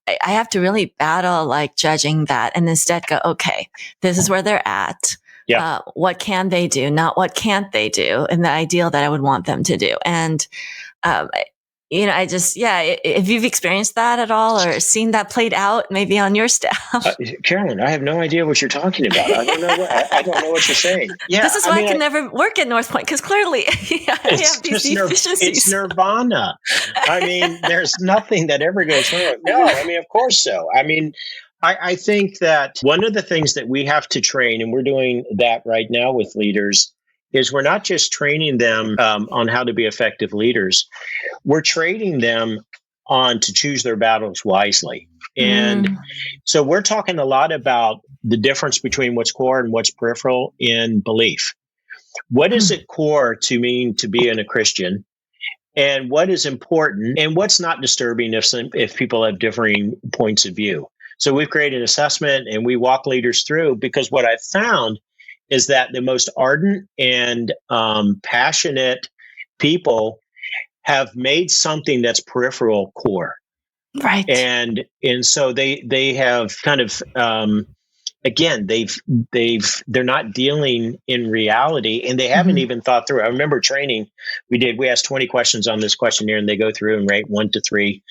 I have to really battle like judging that and instead go, okay, this is where they're at. Yeah. What can they do? Not what can't they do, and the ideal that I would want them to do. And, if you've experienced that at all or seen that played out maybe on your staff. Carolyn, I have no idea what you're talking about. I don't know what you're saying. Yeah. This is why I can never work at North Point, because clearly I have these deficiencies. It's nirvana. I mean, there's nothing that ever goes wrong. No, I mean, of course so. I mean, I think that one of the things that we have to train, and we're doing that right now with leaders, is we're not just training them on how to be effective leaders. We're training them on to choose their battles wisely. And so we're talking a lot about the difference between what's core and what's peripheral in belief. What is it core to mean to be a Christian? And what is important and what's not disturbing if people have differing points of view? So we've created an assessment and we walk leaders through, because what I've found is that the most ardent and passionate people have made something that's peripheral core. Right. And so they have kind of, again, they're not dealing in reality, and they haven't even thought through. I remember training we asked 20 questions on this questionnaire, and they go through and rate 1 to 3.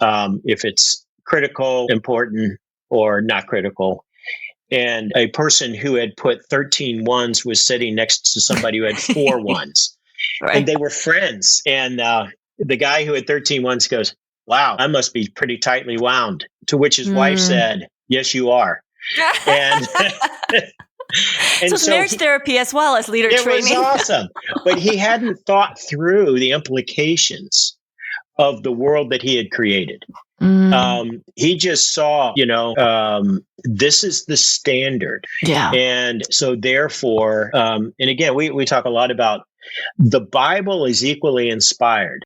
If it's critical, important, or not critical. And a person who had put 13 ones was sitting next to somebody who had 4 ones. Right. And they were friends. And the guy who had 13 ones goes, "Wow, I must be pretty tightly wound." To which his wife said, "Yes, you are." And so it's marriage therapy as well as leader training. It was awesome. But he hadn't thought through the implications of the world that he had created. He just saw, this is the standard. Yeah. And so therefore, and again, we talk a lot about the Bible is equally inspired.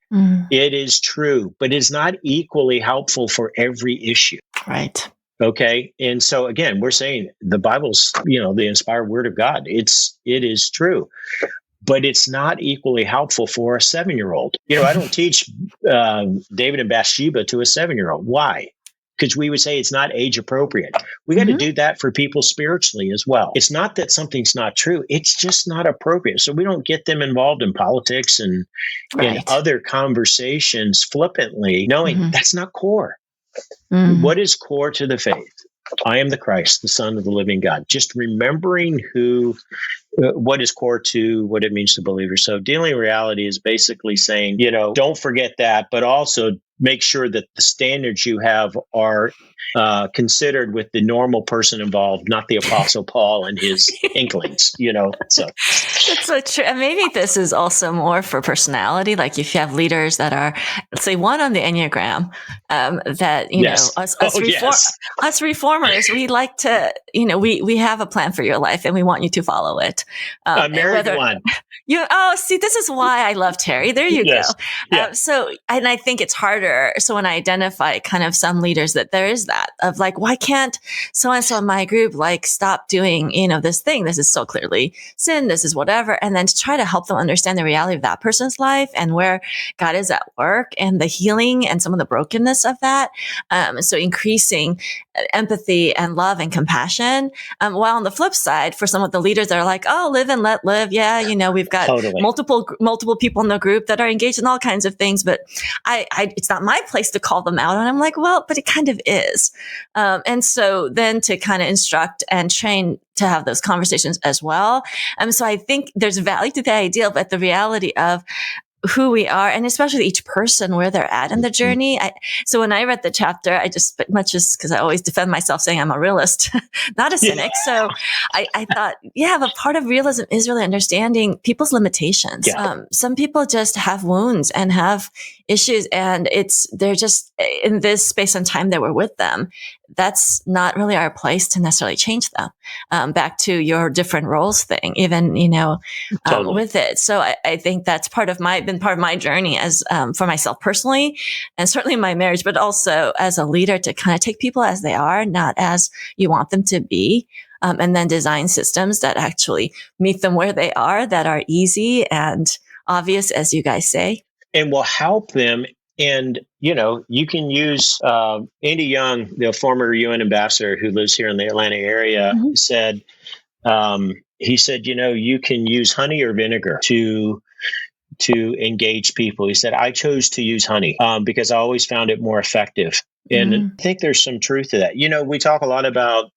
It is true, but it's not equally helpful for every issue. Right. Okay. And so again, we're saying the Bible's, the inspired word of God. It is true. But it's not equally helpful for a 7-year-old. I don't teach David and Bathsheba to a 7-year-old. Why? Because we would say it's not age appropriate. We got to do that for people spiritually as well. It's not that something's not true. It's just not appropriate. So we don't get them involved in politics and in other conversations flippantly, knowing that's not core. What is core to the faith? I am the Christ, the Son of the living God. Just remembering what is core to what it means to believers. So dealing with reality is basically saying, don't forget that, but also make sure that the standards you have are considered with the normal person involved, not the Apostle Paul and his inklings, So that's so true. And maybe this is also more for personality. Like if you have leaders that are, let's say, 1 on the Enneagram, that us reformers, we like to, we have a plan for your life and we want you to follow it. A married one. This is why I love Terry. There you go. Yeah. And I think it's harder. So when I identify kind of some leaders that there is that of like, why can't so-and-so in my group stop doing, this thing? This is so clearly sin. This is whatever. And then to try to help them understand the reality of that person's life and where God is at work and the healing and some of the brokenness of that. So increasing empathy and love and compassion. While on the flip side, for some of the leaders that are like, oh, live and let live. Yeah. We've got multiple people in the group that are engaged in all kinds of things, but it's not my place to call them out. And I'm like, well, but it kind of is. And so then to kind of instruct and train to have those conversations as well. So I think there's value to the ideal, but the reality of who we are, and especially each person where they're at in the journey. So when I read the chapter, because I always defend myself saying I'm a realist, not a cynic. So I thought, but part of realism is really understanding people's limitations. Yeah. Some people just have wounds and have issues, and they're just in this space and time that we're with them. That's not really our place to necessarily change them. Back to your different roles thing, even, with it. So I think that's been part of my journey as, for myself personally, and certainly in my marriage, but also as a leader to kind of take people as they are, not as you want them to be. And then design systems that actually meet them where they are, that are easy and obvious as you guys say. And will help them. And, you can use Andy Young, the former UN ambassador who lives here in the Atlanta area, said, he said, you can use honey or vinegar to engage people. He said, I chose to use honey because I always found it more effective. And I think there's some truth to that. We talk a lot about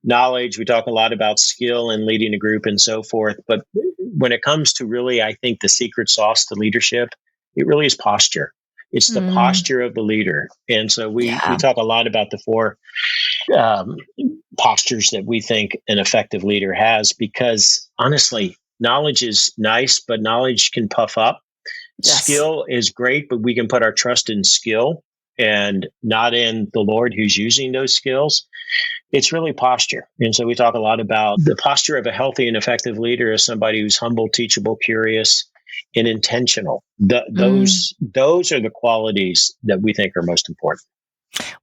knowledge. We talk a lot about skill and leading a group and so forth. But when it comes to really, I think the secret sauce to leadership, it really is posture. It's the posture of the leader. And so we talk a lot about the four postures that we think an effective leader has, because honestly, knowledge is nice, but knowledge can puff up. Yes. Skill is great, but we can put our trust in skill and not in the Lord who's using those skills. It's really posture. And so we talk a lot about the posture of a healthy and effective leader as somebody who's humble, teachable, curious, and intentional. Those are the qualities that we think are most important.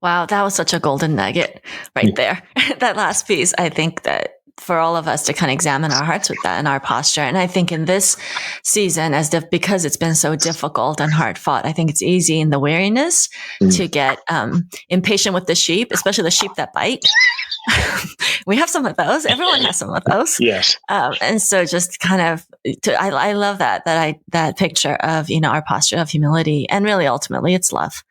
Wow, that was such a golden nugget right there. That last piece, I think that for all of us to kind of examine our hearts with that and our posture. And I think in this season, because it's been so difficult and hard fought, I think it's easy in the weariness to get impatient with the sheep, especially the sheep that bite. We have some of those. Everyone has some of those. Yes. And so just kind of, I love that picture of, our posture of humility, and really ultimately it's love.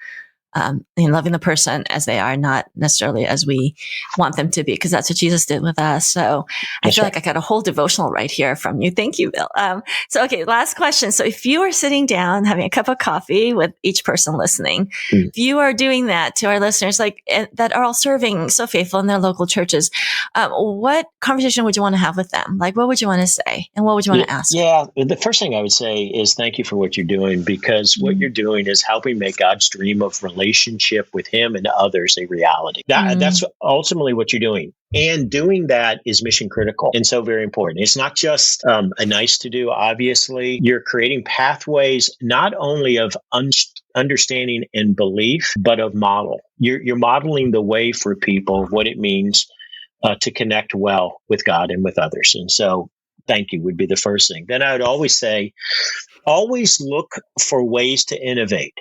Loving the person as they are, not necessarily as we want them to be, because that's what Jesus did with us. So I feel like I got a whole devotional right here from you. Thank you, Bill. Okay, last question. So if you are sitting down having a cup of coffee with each person listening, if you are doing that to our listeners, that are all serving so faithful in their local churches, what conversation would you want to have with them? What would you want to say, and what would you want to ask? Yeah, the first thing I would say is thank you for what you're doing, because what you're doing is helping make God's dream of relationship with Him and others a reality. That's ultimately what you're doing. And doing that is mission critical and so very important. It's not just a nice to do. Obviously, you're creating pathways not only of understanding and belief, but of model. You're modeling the way for people, what it means to connect well with God and with others. And so thank you would be the first thing. Then I would always say, always look for ways to innovate.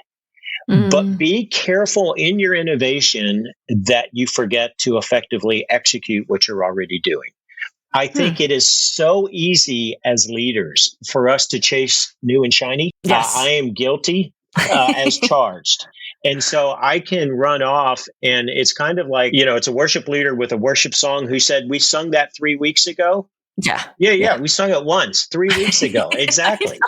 But be careful in your innovation that you forget to effectively execute what you're already doing. I think it is so easy as leaders for us to chase new and shiny. Yes. I am guilty as charged. And so I can run off, and it's kind of like, it's a worship leader with a worship song who said, we sung that 3 weeks ago. Yeah. We sung it once 3 weeks ago. Exactly.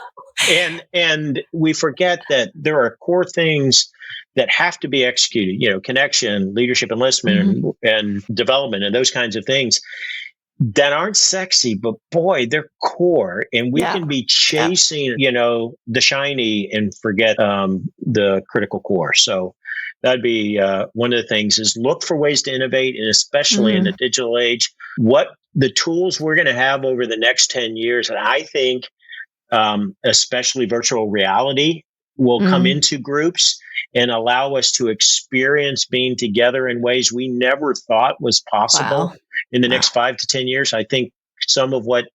And we forget that there are core things that have to be executed, connection, leadership, enlistment, and development, and those kinds of things that aren't sexy, but boy, they're core. And we can be chasing, the shiny and forget the critical core. So that'd be one of the things, is look for ways to innovate, and especially in the digital age, what the tools we're going to have over the next 10 years. And I think especially virtual reality will come into groups and allow us to experience being together in ways we never thought was possible in the next 5 to 10 years. I think some of what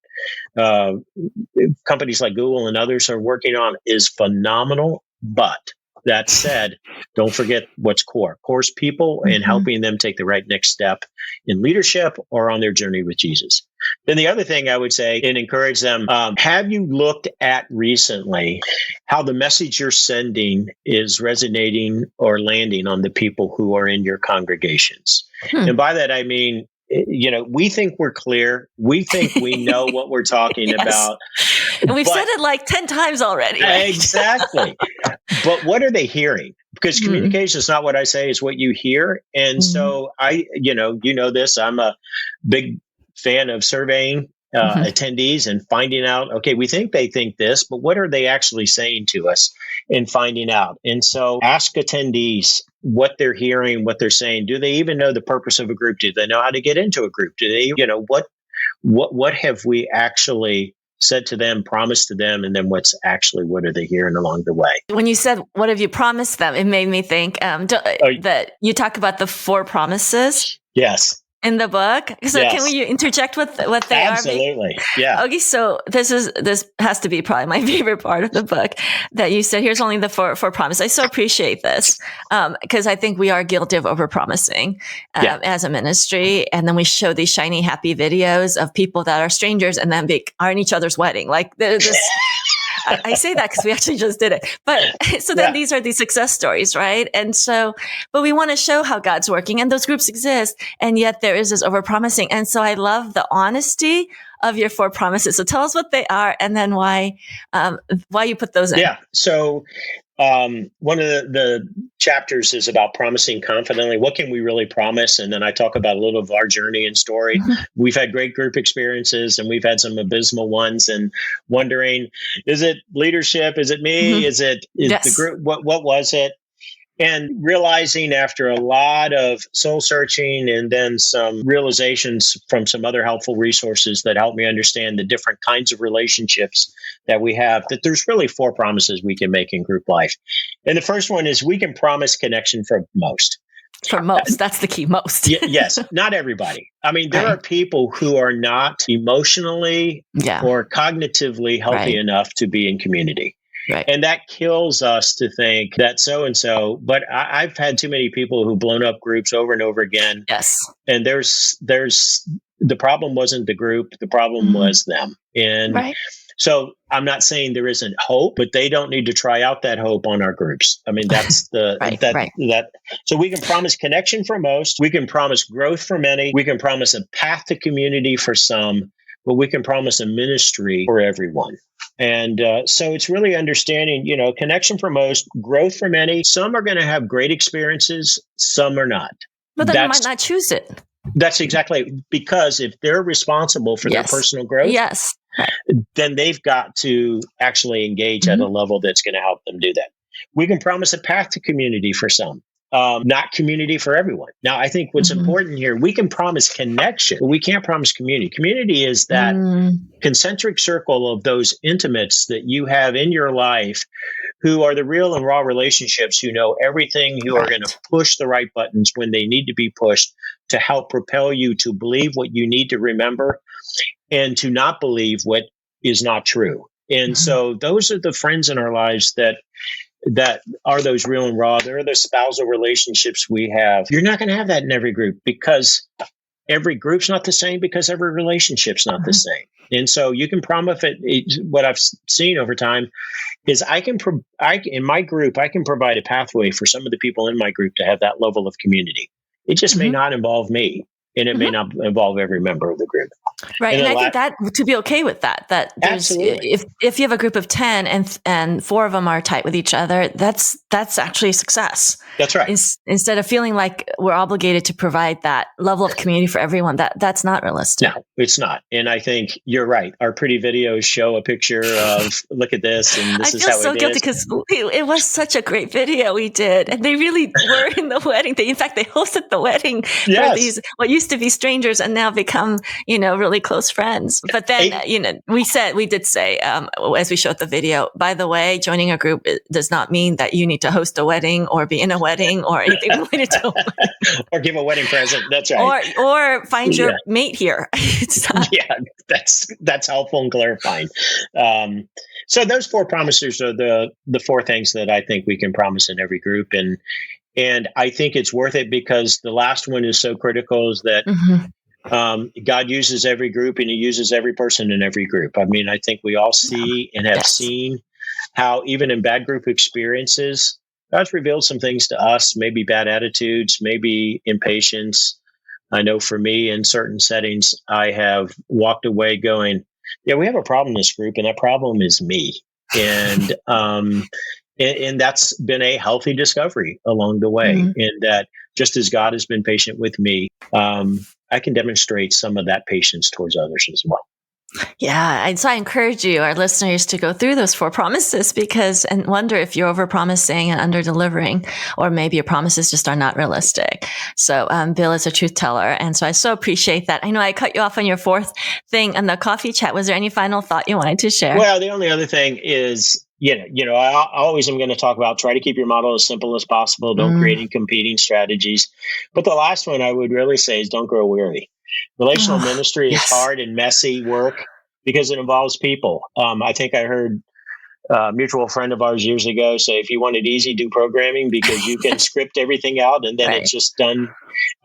companies like Google and others are working on is phenomenal. But that said, don't forget what's core. Core's people, and helping them take the right next step in leadership or on their journey with Jesus. Then the other thing I would say, and encourage them, have you looked at recently how the message you're sending is resonating or landing on the people who are in your congregations? And by that, I mean, we think we're clear. We think we know what we're talking about. And we've said it 10 times already. Right? Exactly. But what are they hearing? Because communication is not what I say, it's what you hear. And so you know this, I'm a big fan of surveying attendees and finding out, okay, we think they think this, but what are they actually saying to us, and finding out. And so ask attendees what they're hearing, what they're saying. Do they even know the purpose of a group? Do they know how to get into a group? Do they, what have we actually said to them, promised to them, and then what are they hearing along the way? When you said, what have you promised them? It made me think that you talk about the 4 promises. Yes. in the book. So Yes. can we interject with what they Absolutely. are? Yeah. Okay, so this has to be probably my favorite part of the book that you said. Here's only the four promise. I so appreciate this because I think we are guilty of overpromising as a ministry, and then we show these shiny, happy videos of people that are strangers and then are in each other's wedding. Like there's this. I say that because we actually just did it. But so then these are these success stories, right? And so, but we want to show how God's working, and those groups exist, and yet there is this overpromising. And so I love the honesty of your 4 promises. So tell us what they are, and then why you put those in. Yeah. So one of the chapters is about promising confidently. What can we really promise? And then I talk about a little of our journey and story. Mm-hmm. We've had great group experiences, and we've had some abysmal ones, and wondering, is it leadership? Is it me? Mm-hmm. Is the group? What was it? And realizing after a lot of soul searching and then some realizations from some other helpful resources that helped me understand the different kinds of relationships that we have, that there's really 4 promises we can make in group life. And the first one is we can promise connection for most. For most, that's the key, most. Yes, not everybody. I mean, there are people who are not emotionally or cognitively healthy enough to be in community. Right. And that kills us to think that so-and-so, but I've had too many people who've blown up groups over and over again. Yes. And there's the problem wasn't the group, the problem was them. And so I'm not saying there isn't hope, but they don't need to try out that hope on our groups. I mean, that's the, so we can promise connection for most, we can promise growth for many, we can promise a path to community for some, but we can promise a ministry for everyone. And so it's really understanding, connection for most, growth for many. Some are going to have great experiences, some are not. But then they might not choose it. That's exactly, because if they're responsible for their personal growth, then they've got to actually engage at a level that's going to help them do that. We can promise a path to community for some. Not community for everyone. Now, I think what's important here, we can promise connection, but we can't promise community. Community is that concentric circle of those intimates that you have in your life who are the real and raw relationships, who know everything, who are going to push the right buttons when they need to be pushed to help propel you to believe what you need to remember and to not believe what is not true. And so those are the friends in our lives that are those real and raw. They're the spousal relationships we have. You're not going to have that in every group, because every group's not the same, because every relationship's not the same. And so you can promise it. What I've seen over time is in my group, I can provide a pathway for some of the people in my group to have that level of community. It just may not involve me, and it may not involve every member of the group. Right. And I think that to be okay with that if you have a group of 10 and 4 of them are tight with each other, that's actually a success. That's right. Instead of feeling like we're obligated to provide that level of community for everyone, that's not realistic. No, it's not. And I think you're right. Our pretty videos show a picture of, look at this, and this is how it is. I feel so guilty because it was such a great video we did, and they really were in the wedding. In fact, they hosted the wedding for these what used to be strangers and now become, really close friends. But then, we did say, as we showed the video, by the way, joining a group does not mean that you need to host a wedding or be in a wedding or anything related to a wedding. Or give a wedding present. That's right. Or find your mate here. It's not. Yeah, that's helpful and clarifying. So those 4 promises are the 4 things that I think we can promise in every group. And I think it's worth it, because the last one is so critical, is that God uses every group, and he uses every person in every group. I mean, I think we all see and have seen how even in bad group experiences, God's revealed some things to us, maybe bad attitudes, maybe impatience. I know for me, in certain settings, I have walked away going, we have a problem in this group, and that problem is me. And and that's been a healthy discovery along the way. And that just as God has been patient with me, I can demonstrate some of that patience towards others as well. Yeah. And so I encourage you, our listeners, to go through those 4 promises and wonder if you're overpromising and under-delivering, or maybe your promises just are not realistic. So Bill is a truth teller. And so I so appreciate that. I know I cut you off on your 4th thing on the coffee chat. Was there any final thought you wanted to share? Well, the only other thing is I always am going to talk about try to keep your model as simple as possible. Don't create any competing strategies. But the last one I would really say is don't grow weary. Relational ministry is hard and messy work because it involves people. I think I heard a mutual friend of ours years ago say, if you want it easy, do programming because you can script everything out and then it's just done.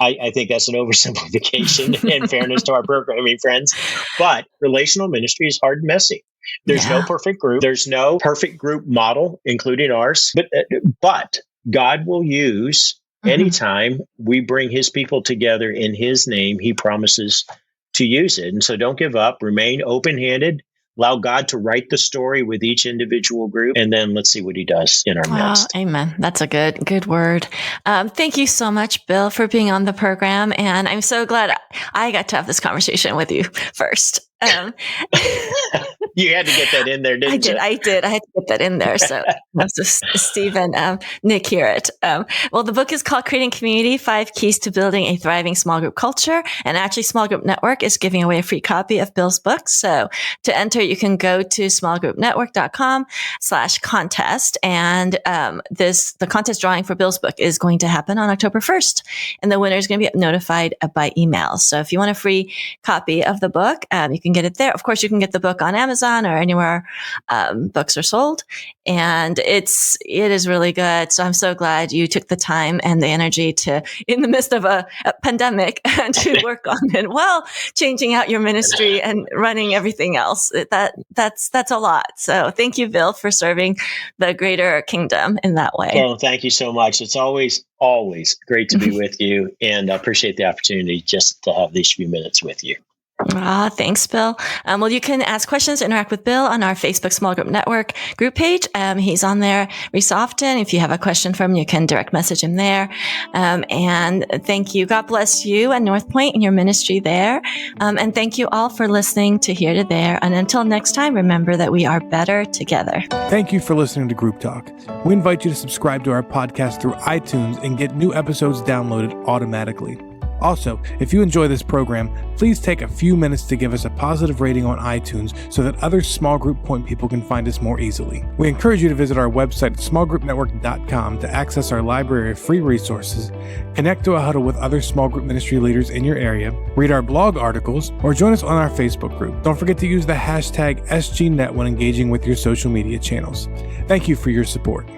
I think that's an oversimplification in fairness to our programming friends. But relational ministry is hard and messy. There's no perfect group. There's no perfect group model, including ours. But God will use anytime we bring his people together in his name, he promises to use it. And so don't give up. Remain open-handed. Allow God to write the story with each individual group, and then let's see what he does in our midst. Amen. That's a good word. Thank you so much, Bill, for being on the program. And I'm so glad I got to have this conversation with you first. You had to get that in there, didn't you? I did. I had to get that in there. So Steve and Nick hear it. Well, the book is called Creating Community, 5 Keys to Building a Thriving Small Group Culture. And actually, Small Group Network is giving away a free copy of Bill's book. So to enter, you can go to smallgroupnetwork.com/contest. And the contest drawing for Bill's book is going to happen on October 1st. And the winner is going to be notified by email. So if you want a free copy of the book, you can get it there. Of course, you can get the book on Amazon or anywhere books are sold. And it is really good. So I'm so glad you took the time and the energy to, in the midst of a pandemic, to work on it while changing out your ministry and running everything else. That's a lot. So thank you, Bill, for serving the greater kingdom in that way. Well, thank you so much. It's always great to be with you. And I appreciate the opportunity just to have these few minutes with you. Thanks, Bill. Well, you can ask questions, interact with Bill on our Facebook Small Group Network group page. He's on there very often. If you have a question for him, you can direct message him there. And thank you. God bless you and North Point and your ministry there. And thank you all for listening to Here to There. And until next time, remember that we are better together. Thank you for listening to Group Talk. We invite you to subscribe to our podcast through iTunes and get new episodes downloaded automatically. Also, if you enjoy this program, please take a few minutes to give us a positive rating on iTunes so that other small group point people can find us more easily. We encourage you to visit our website at smallgroupnetwork.com to access our library of free resources, connect to a huddle with other small group ministry leaders in your area, read our blog articles, or join us on our Facebook group. Don't forget to use the hashtag SGNet when engaging with your social media channels. Thank you for your support.